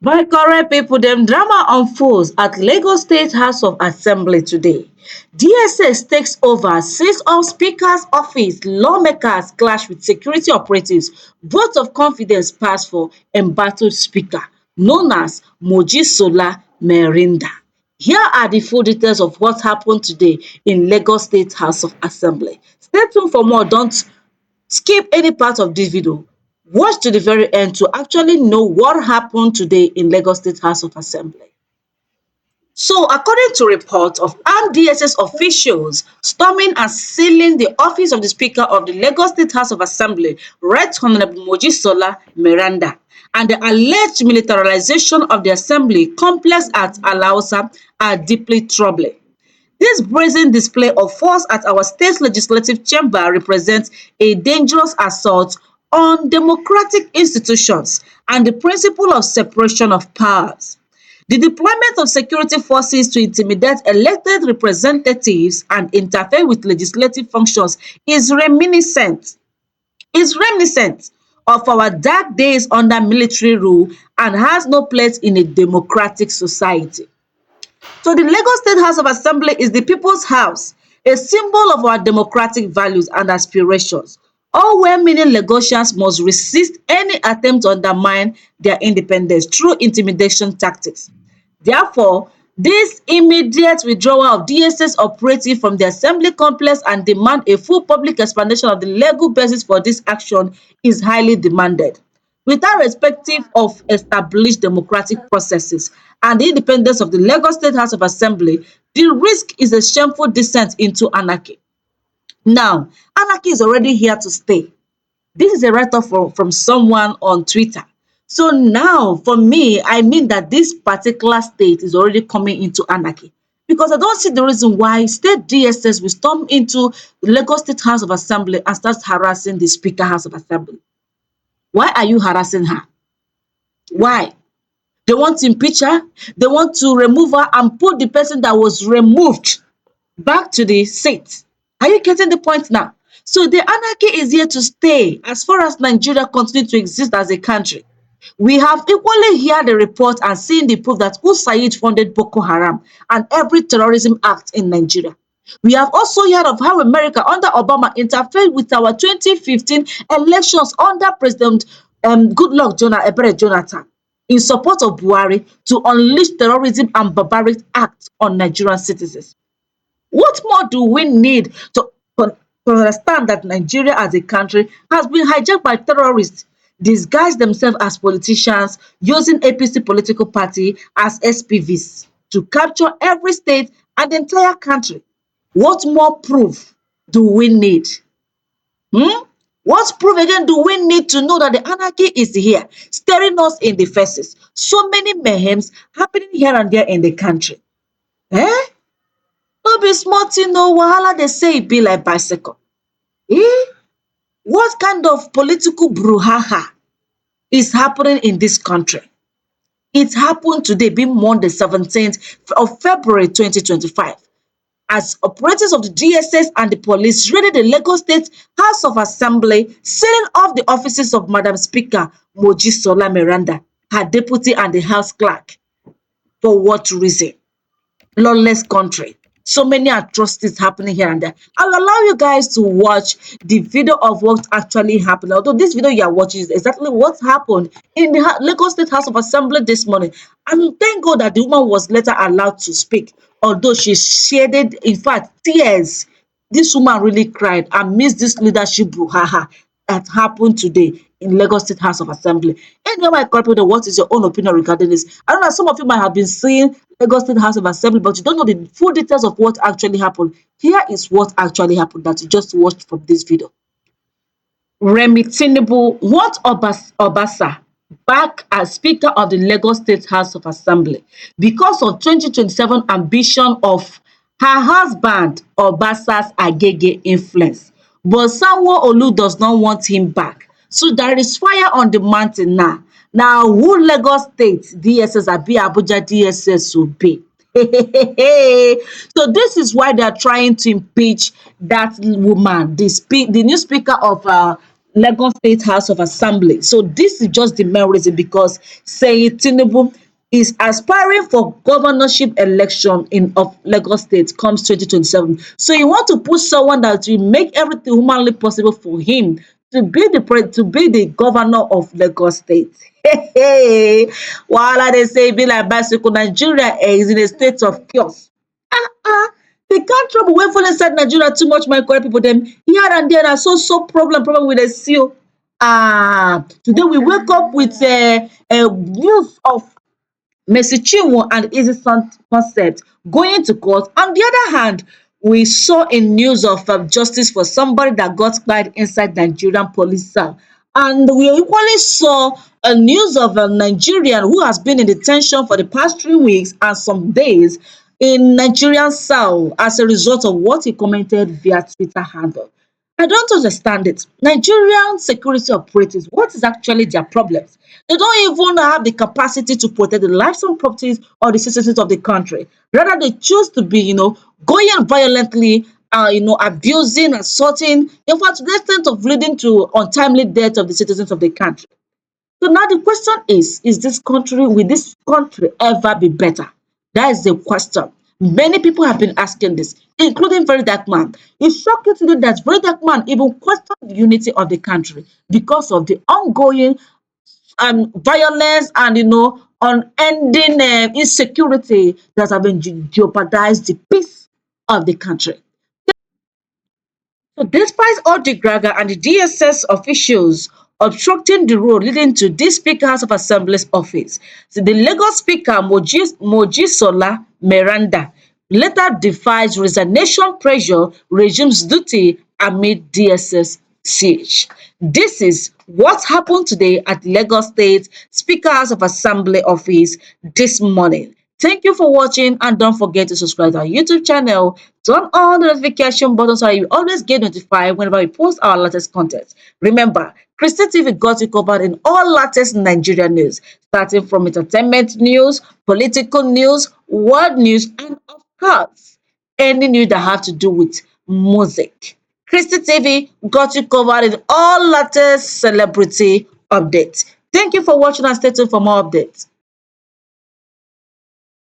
My correct people, dem drama unfolds at Lagos State House of Assembly today. DSS takes over, seizes of Speaker's office, lawmakers clash with security operatives, vote of confidence pass for embattled Speaker, known as Mojisola Merinda. Here are the full details of what happened today in Lagos State House of Assembly. Stay tuned for more. Don't skip any part of this video. Watch to the very end to actually know what happened today in Lagos State House of Assembly. So, according to reports of armed DSS officials storming and sealing the office of the Speaker of the Lagos State House of Assembly, Right Honorable Mojisola Meranda, and the alleged militarization of the assembly complex at Alausa are deeply troubling. This brazen display of force at our state legislative chamber represents a dangerous assault on democratic institutions and the principle of separation of powers. The deployment of security forces to intimidate elected representatives and interfere with legislative functions is reminiscent of our dark days under military rule and has no place in a democratic society. So the Lagos State House of Assembly is the people's house, a symbol of our democratic values and aspirations. All well-meaning Lagosians must resist any attempt to undermine their independence through intimidation tactics. Therefore, this immediate withdrawal of DSS operative from the assembly complex and demand a full public explanation of the legal basis for this action is highly demanded. Without respective of established democratic processes and the independence of the Lagos State House of Assembly, the risk is a shameful descent into anarchy. Now, anarchy is already here to stay. This is a write-up from someone on Twitter. So now, for me, I mean that this particular state is already coming into anarchy because I don't see the reason why state DSS will storm into the Lagos State House of Assembly and start harassing the Speaker House of Assembly. Why are you harassing her? Why? They want to impeach her. They want to remove her and put the person that was removed back to the seat. Are you getting the point now? So the anarchy is here to stay as far as Nigeria continues to exist as a country. We have equally heard the report and seen the proof that Usaid funded Boko Haram and every terrorism act in Nigeria. We have also heard of how America under Obama interfered with our 2015 elections under President Goodluck Ebele Jonathan in support of Buhari to unleash terrorism and barbaric acts on Nigerian citizens. What more do we need to understand that Nigeria as a country has been hijacked by terrorists, disguise themselves as politicians, using APC political party as SPVs to capture every state and the entire country? What more proof do we need? What proof again do we need to know that the anarchy is here, staring us in the faces? So many mayhems happening here and there in the country. Eh? No be small thing o, wahala dey say e be like bicycle. Eh? What kind of political brouhaha is happening in this country? It happened today, being Monday 17th of February 2025. As operatives of the DSS and the police raided the Lagos State House of Assembly, sealing off the offices of Madam Speaker Mojisola Meranda, her deputy and the House clerk. For what reason? Lawless country. So many atrocities happening here and there. I'll allow you guys to watch the video of what actually happened. Although this video you are watching is exactly what happened in the Lagos State House of Assembly this morning. And thank God that the woman was later allowed to speak. Although she shedded, in fact, tears. This woman really cried and missed this leadership brouhaha that happened today in Lagos State House of Assembly. Anyway, my corporate, what is your own opinion regarding this? I don't know, some of you might have been seeing Lagos State House of Assembly, but you don't know the full details of what actually happened. Here is what actually happened that you just watched from this video. Remi Tinubu wants Obasa back as Speaker of the Lagos State House of Assembly because of 2027 ambition of her husband Obasa's Agege influence. But Sanwo-Olu does not want him back. So there is fire on the mountain now. Now, who Lagos State DSS abi Abuja DSS will be? So this is why they are trying to impeach that woman, the new speaker of Lagos State House of Assembly. So this is just the main reason, because Seyi Tinubu is aspiring for governorship election in of Lagos State comes 2027. So you want to put someone that will make everything humanly possible for him to be to be the governor of Lagos State. Hey, hey. Wahala dey say e be like bicycle. Nigeria is in a state of chaos. The kind trouble wey full inside Nigeria too much, my correct pipu dem. Here and there na so problem we dey see o. Today we wake up with news of Mercy Chinwo and Easy Concept going to court. On the other hand, we saw a news of justice for somebody that got killed inside Nigerian police cell. And we equally saw a news of a Nigerian who has been in detention for the past 3 weeks and some days in Nigerian cell as a result of what he commented via Twitter handle. I don't understand it. Nigerian security operatives, what is actually their problems? They don't even have the capacity to protect the lives and properties of the citizens of the country. Rather, they choose to be, going violently, abusing, assaulting, in fact, to the extent of leading to untimely death of the citizens of the country. So now the question is will this country ever be better? That is the question. Many people have been asking this, including Very Dark Man. It's shocking to know that Very Dark Man even questioned the unity of the country because of the ongoing violence and unending insecurity that have been jeopardized the peace of the country. So despite all the graga and the DSS officials obstructing the road leading to this Speaker House of Assembly's office, so the Lagos Speaker Mojisola Meranda later defies resignation pressure, resumes duty amid DSS siege. This is what happened today at Lagos State Speaker House of Assembly office this morning. Thank you for watching, and don't forget to subscribe to our YouTube channel. Turn on the notification button so that you always get notified whenever we post our latest content. Remember, Christy TV got you covered in all latest Nigeria news, starting from entertainment news, political news, world news, and of course, any news that have to do with music. Christy TV got you covered in all latest celebrity updates. Thank you for watching and stay tuned for more updates.